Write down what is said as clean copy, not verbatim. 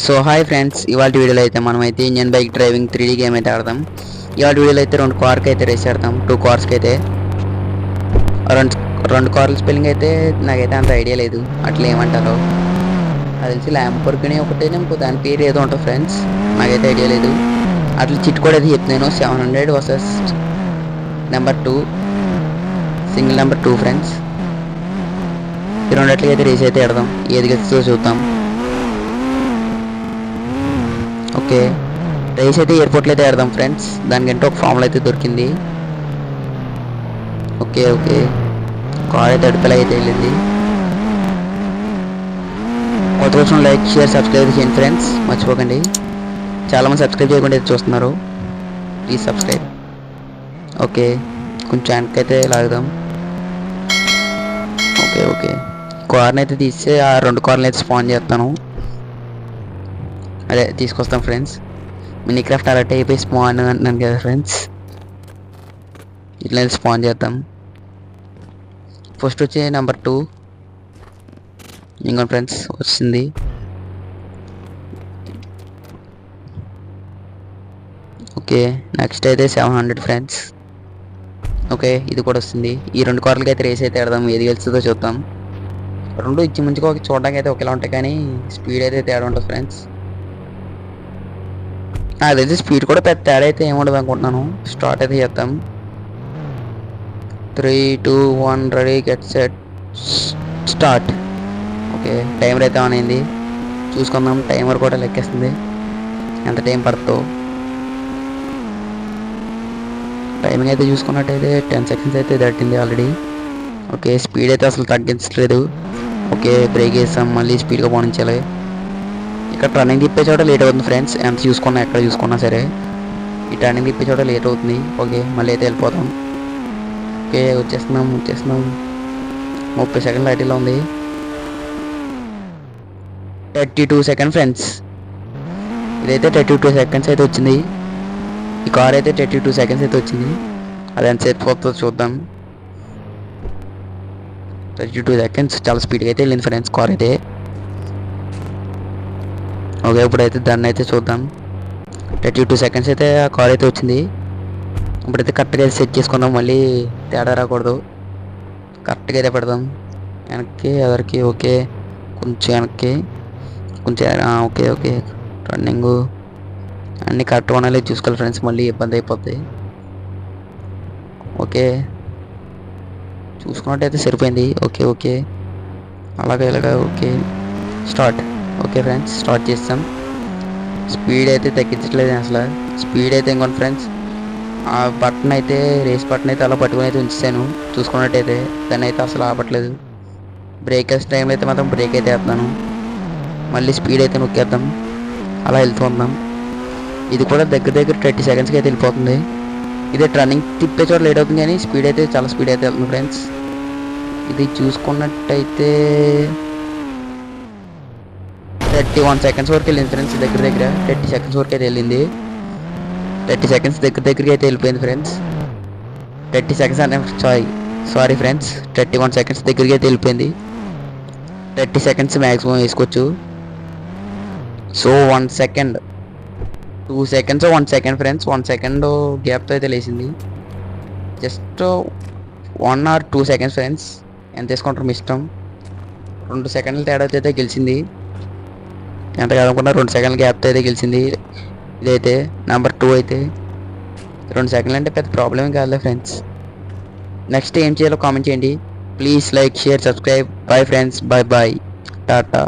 So hi friends, ఇవాళ వీడియోలో అయితే మనమైతే Indian bike driving 3D game అయితే ఆడదాం. ఇవాళ వీడియోలో అయితే 2 కార్కి అయితే రేస్ ఆడతాం. 2 కార్స్కి అయితే రెండు కార్ల స్పెల్లింగ్ అయితే నాకైతే అంత ఐడియా లేదు. అట్లా ఏమంటారో అది తెలిసి ల్యాంబోర్గిని ఒకటే ఇంకో దాని పేరు ఏదో ఉంటుంది ఫ్రెండ్స్, నాకైతే ఐడియా లేదు. అట్లా చిట్ కూడా అయితే చెప్తున్నాను. 700 versus number 2 single number 2 friends. ఈ రెండట్లకి అయితే రేస్ అయితే ఆడదాం. ఏది గెలుస్తుందో చూద్దాం. ఓకే, రేస్ అయితే ఎయిర్పోర్ట్లో అయితే ఆడదాం ఫ్రెండ్స్. దానికంటే ఒక ఫామ్లో అయితే దొరికింది. ఓకే ఓకే, కార్ అయితే అడిపేలా అయితే వెళ్ళింది. కొత్త కోసం లైక్ షేర్ సబ్స్క్రైబ్ చేయండి ఫ్రెండ్స్, మర్చిపోకండి. చాలామంది సబ్స్క్రైబ్ చేయకుండా అయితే చూస్తున్నారు, ప్లీజ్ సబ్స్క్రైబ్. ఓకే, కొంచెం వెనకైతే లాగుదాం. ఓకే ఓకే, కార్ని అయితే తీస్తే ఆ 2 కార్ని అయితే స్పాన్ చేస్తాను. అదే తీసుకొస్తాం ఫ్రెండ్స్. మినీ క్రాఫ్ట్ అలర్ట్ అయిపోయి స్పాన్ అంటున్నాను కదా ఫ్రెండ్స్, ఇట్లా స్పాన్ చేద్దాం. ఫస్ట్ వచ్చి నెంబర్ 2 ఇంకో ఫ్రెండ్స్ వచ్చింది. ఓకే, నెక్స్ట్ అయితే 700 ఫ్రెండ్స్. ఓకే, ఇది కూడా వస్తుంది. ఈ 2 కార్లకి అయితే రేస్ అయితే ఆడదాం. ఏది గెలుస్తుందో చూద్దాం. 2 ఇంచుమించుగా చూడడానికి అయితే ఒకేలా ఉంటాయి, కానీ స్పీడ్ అయితే తేడా ఉంటుంది ఫ్రెండ్స్. అదైతే స్పీడ్ కూడా పెద్ద తేడా అయితే ఏముండదు అనుకుంటున్నాను. స్టార్ట్ అయితే చేద్దాం. 3, 2, 1 ready get set start. Okay, timer అయితే ఆన్ అయింది. చూసుకుందాం. టైమర్ కూడా లెక్కేస్తుంది ఎంత టైం పడుతుందో. టైమింగ్ అయితే చూసుకున్నట్టయితే 10 సెకండ్స్ అయితే దాటింది ఆల్రెడీ. ఓకే, స్పీడ్ అయితే అసలు తగ్గించలేదు. ఓకే, బ్రేక్ వేస్తాం, మళ్ళీ స్పీడ్గా పోనించాలి. ఇక్కడ టర్నింగ్ తిప్పే చోట లేట్ అవుతుంది ఫ్రెండ్స్. ఎంత చూసుకున్నా ఎక్కడ చూసుకున్నా సరే ఈ టర్నింగ్ తిప్పే చోట లేట్ అవుతుంది. ఓకే, మళ్ళీ అయితే వెళ్ళిపోతాం. ఓకే, వచ్చేస్తున్నాం 30 సెకండ్లు ఐటీలో ఉంది. 32 సెకండ్ ఫ్రెండ్స్. ఇదైతే 32 సెకండ్స్ అయితే వచ్చింది. ఈ కార్ అయితే 32 సెకండ్స్ అయితే వచ్చింది. అది ఎంత సేపు పోతుందో చూద్దాం. 32 సెకండ్స్ చాలా స్పీడ్గా అయితే వెళ్ళింది ఫ్రెండ్స్ కార్ అయితే. ఓకే, ఇప్పుడైతే దాన్ని అయితే చూద్దాం. 32 సెకండ్స్ అయితే ఆ కార్ అయితే వచ్చింది. ఇప్పుడైతే కరెక్ట్గా అయితే సెట్ చేసుకుందాం, మళ్ళీ తేడా రాకూడదు. కరెక్ట్గా అయితే పెడదాం. వెనక్కి ఎదరికి. ఓకే, కొంచెం వెనక్కి కొంచెం. ఓకే ఓకే, రన్నింగ్ అన్నీ కరెక్ట్గా ఉండాలి చూసుకోవాలి ఫ్రెండ్స్, మళ్ళీ ఇబ్బంది అయిపోద్ది. ఓకే, చూసుకున్నట్టయితే సరిపోయింది. ఓకే ఓకే, అలాగే ఇలాగా. Okay, start. Okay friends, start చేస్తాం. స్పీడ్ అయితే తగ్గించట్లేదు అసలు. స్పీడ్ అయితే ఇంకొన్ని ఫ్రెండ్స్ ఆ బటన్ అయితే రేస్ బటన్ అయితే అలా పట్టుకుని అయితే ఉంచాను. చూసుకున్నట్టయితే దాన్ని అయితే అసలు ఆపట్లేదు. బ్రేక్ వేసే టైంలో అయితే మాత్రం బ్రేక్ అయితే వేస్తున్నాను. మళ్ళీ స్పీడ్ అయితే నొక్కేద్దాం, అలా వెళ్తూ ఉందాం. ఇది కూడా దగ్గర 30 సెకండ్స్కి అయితే వెళ్ళిపోతుంది. ఇదే టర్నింగ్ తిప్పే చోట లేట్ అవుతుంది, కానీ స్పీడ్ అయితే చాలా స్పీడ్ అయితే వెళ్తుంది ఫ్రెండ్స్. ఇది చూసుకున్నట్టయితే 31 సెకండ్స్ వరకు వెళ్ళింది ఫ్రెండ్స్. దగ్గర 30 సెకండ్స్ వరకు అయితే వెళ్ళింది. 30 సెకండ్స్ దగ్గరికి అయితే వెళ్ళిపోయింది ఫ్రెండ్స్. 30 సెకండ్స్ అంటే సారీ ఫ్రెండ్స్, 31 సెకండ్స్ దగ్గరికి అయితే వెళ్ళిపోయింది. 30 సెకండ్స్ మ్యాక్సిమం వేసుకోవచ్చు. So 1 second 2 seconds 1 second friends, 1 second గ్యాప్తో అయితే లేచింది. జస్ట్ 1 or 2 సెకండ్స్ ఫ్రెండ్స్, ఎంత వేసుకుంటారు మీ ఇష్టం. 2 సెకండ్ల తేడా అయితే గెలిచింది. ఎంత కాదనుకున్నా 2 సెకండ్ల గ్యాప్తో అయితే గెలిచింది. ఇదైతే నెంబర్ 2 అయితే 2 సెకండ్లు అంటే పెద్ద ప్రాబ్లమే కాదులే ఫ్రెండ్స్. నెక్స్ట్ ఏం చేయాలో కామెంట్ చేయండి. Please like share subscribe. Bye friends, bye Tata.